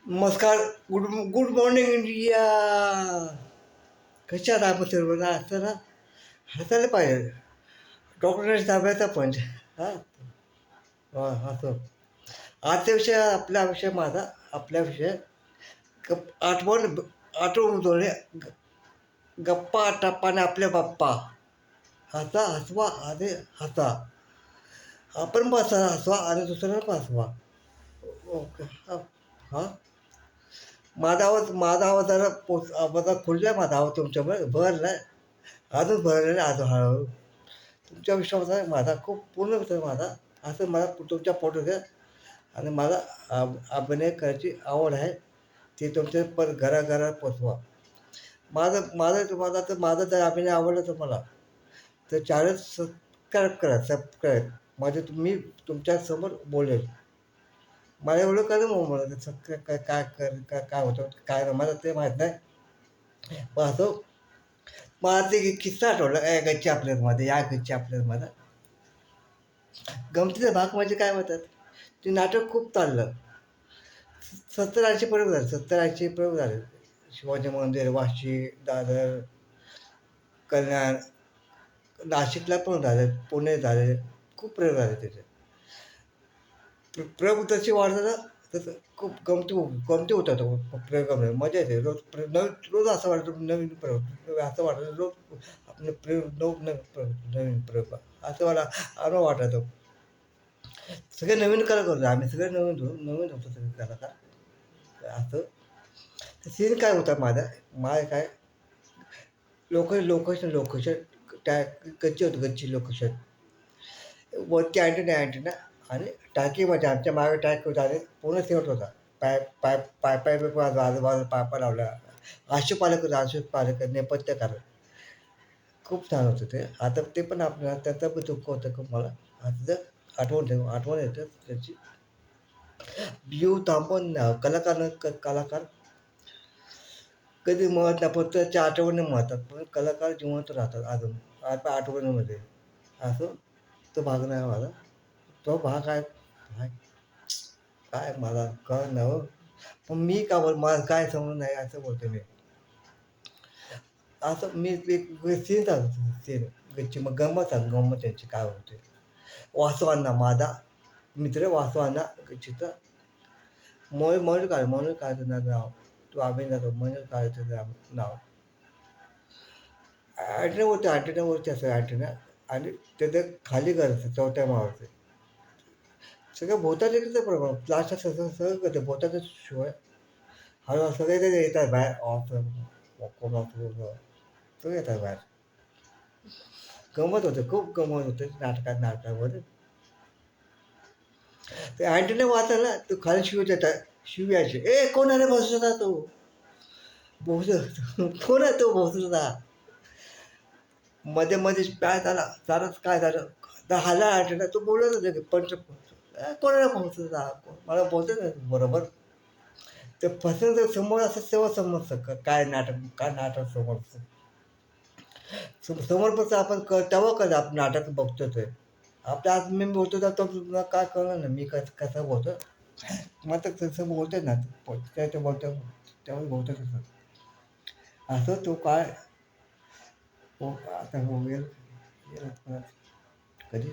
नमस्कार. Good good morning India. कशा आहात आपण सर्व ना असताना हाताला पाहिजे डॉक्टरांनी ताब्याचा पंच. हां असं आजचा विषय आपला विषय माझा आपल्या विषय आठवण उजवणे गप्पा टप्पाने आपल्या बाप्पा हसा हसवा आणि हसा आपण बसा हसवा आणि दुसऱ्याला हसवा. ओके हां हां माझा आवाज जरा माझा खुलला आहे. माझा आवाज तुमच्यामुळे भरला आहे. अजून भरलेला आहे अजून हळूहळू. तुमच्या विश्वासात माझा खूप पूर्ण विश्वास माझा. असं मला तुमच्या फोटो द्या आणि मला अभिनय करायची आवड आहे. ते तुमच्या घराघरात पोचवा. माझा जर अभिनय आवडला तुम्हाला तर चॅनल सबस्क्राईब करा. सबस्क्राईब म्हणजे मी तुमच्यासमोर बोलेल. मला एवढं कळलं मग मला काय काय काय काय काय होतं काय नाही मला ते माहीत नाही. पण असं मला ते किस्सा आठवला या गच्ची आपल्यामध्ये गमतीचा भाग म्हणजे काय म्हणतात ते नाटक खूप चाललं. 70-80 प्रयोग झाले. 70-80 प्रयोग झाले. शिवाजी मंदिर, वाशी, दादर, कल्याण, नाशिकला पण झाले, पुणे झाले. खूप प्रयोग झाले त्याचे. प्रयोग तशी वाढलं ना तसं खूप गमती होतात प्रयोगामध्ये मजा येते. रोज असं वाटतं नवीन प्रयोग असं वाटतं रोज आपले प्रयोग नवीन प्रयोग असं मला आम्हाला वाटायचं. सगळे नवीन कला करतो आम्ही सगळे नवीन होतो सगळे कलाकार असं. सीन काय होता माझ्या काय लोकेशन त्या गच्ची होतं गच्ची लोकेशन वरती अँटिना आणि टाकीमध्ये आमच्या मागे टाकी होता आणि पूर्ण सेवट होता. पाईप आजूबाजूला पायपा लावल्या. आशुपालक नेपथ्यकार खूप छान होतं ते. आता ते पण आपल्याला त्याचं पण दुःख होतं खूप मला. आता आठवण येतं त्याची. जीव थांबून कलाकार कधी मरत नाही फक्त त्याच्या आठवणी मरतात पण कलाकार जिवंत राहतात अजून आठवणीमध्ये. असं तो भाग नाही माझा. तो भाग आहे काय काय मला कळ नाही हो. पण मी का बोल मला काय समजून नाही असं बोलतो मी. असं मी एक सीन सांगतो सीन गच्ची मग गंमत त्यांची काय होते. वासवांना माझा मित्र वासवांना गच्चीचा म्हणून काढायचं नाव तो अभिनेता म्हणून काढायचं नाव अँटेनावरती असं अँटेना आणि त्याचं खाली करायचं चौथ्या माळावरती सगळं भोवताचं कसं प्रॉब्लेम प्लास्टर सगळं करते भोवताचं शिवाय हळूहळू सगळे ते येतात बाहेर सगळे येतात बाहेर. गमत होतं खूप गमत होतं नाटकामध्ये. ते अँटेना वाचला ना तो खाली शिव यायचे ए कोण आहे बसत तो कोण आहे तो भोसलेला मध्ये मध्ये काय झाला चालत काय झालं तर हल्ला अँटेना तो बोलत होते कोणाला पोहोचला मला बोलतो ना बरोबर. ते फसवून समोर असं तेव्हा समजतं काय नाटक समोर पण आपण तेव्हा कधी आपण नाटक बघतो ते आपल्या आज मी बोलतो तर तुला काय कळलं ना मी कसं बोलतो मग तर तसं बोलते ना ते बोलतो तेव्हा बोलतो तसं असं तो काय आता कधी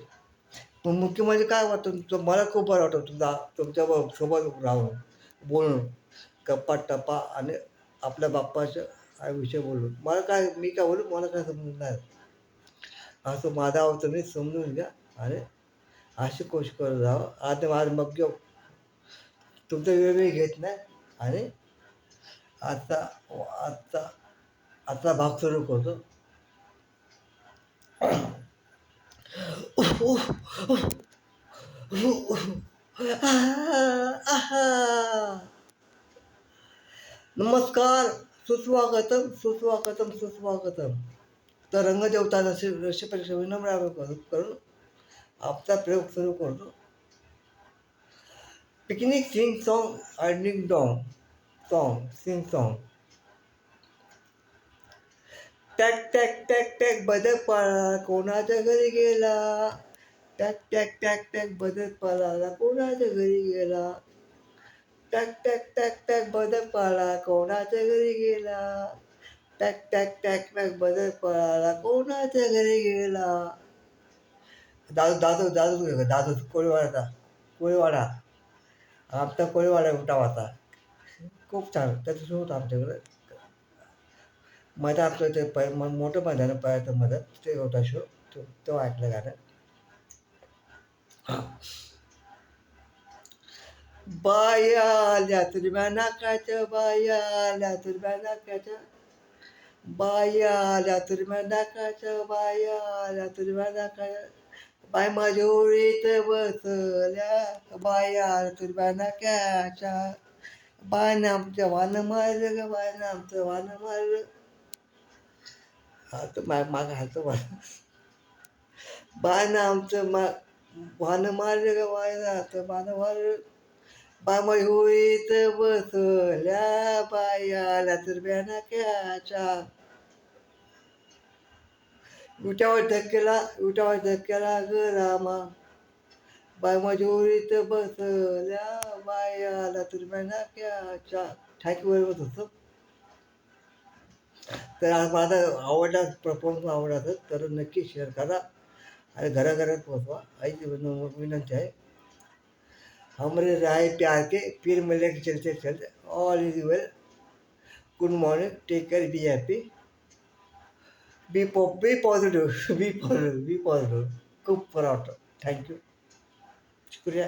पण मुख्य म्हणजे काय वाटतं तुमचं मला खूप बरं वाटतं तुमच्या सोबत राहून बोलून गप्पा टप्पा आणि आपल्या बाप्पाच्या विषय बोलून मला काय मी काय बोलू मला काय समजून नाही. असं माझा आवडतं मी समजून घ्या आणि अशी कोशिश करत जावं आता माझं मग तुमचं वेळ घेत नाही आणि आता आता आता भाग सुरू करतो. नमस्कार सुस्वागतम. तर रंगदेवता रशी परीक्षा विनम्र करून आपला प्रयोग सुरू करतो. Picnic sing song earning song टॅक टॅक टॅक टॅक बदक पाळा कोणाच्या घरी गेला टॅक टॅक टॅक टॅक बदक पाळाला कोणाच्या घरी गेला टॅक टॅक टॅक टॅक बदक पळाला कोणाच्या घरी गेला. टॅक टॅक टॅक टॅक बदक पळाला कोणाच्या घरी गेला. दादू दादू दादू दादू कोळीवाड्याचा कोळीवाडा आमचा कोळीवाडा मोठा होता. खूप छान त्याचं शो होतं आमच्याकडं. मध्ये आपलं ते मोठं मैदान पळायचं मध्ये ते होता शो तो ऐकलं गाणं. बाया आल्या तुरब्या नाकाच्या बाया आल्या तुरब्या नाकाच्या बाया आल्या तुरब्या नाकाच्या बाया आल्या तुरब्या नाकाच्या बाय माझ्या ओळीत बसल्या बाया आल्या तुरब्या नाकाच्या बायनं आमचं वानं मारलं ग बायनं आमचं वानं मारलं. हा तर मागं हालतो मला. बायनं आमचं वानं मारलं ग बायनं आमचं वानं मारलं. बाय माझ्या होळीत बसल्या बाया आल्या तुरब्या नाकाच्या विटावर धक्क्याला ग रामा बाय माझ्या ओळीत बसल्या बाया आल्या तुरब्या नाकाच्या. ठाकी बरोबर होतं. तर आज माझा आवडला परफॉर्मन्स आवडला तर नक्की शेअर करा आणि घराघरात पोचवा आईची विनंती आहे. हमरे राय प्यार के फिर मिले चलते चलते all is well. Good morning take care be happy be positive be positive खूप बरं वाटतं. थँक्यू शुक्रिया.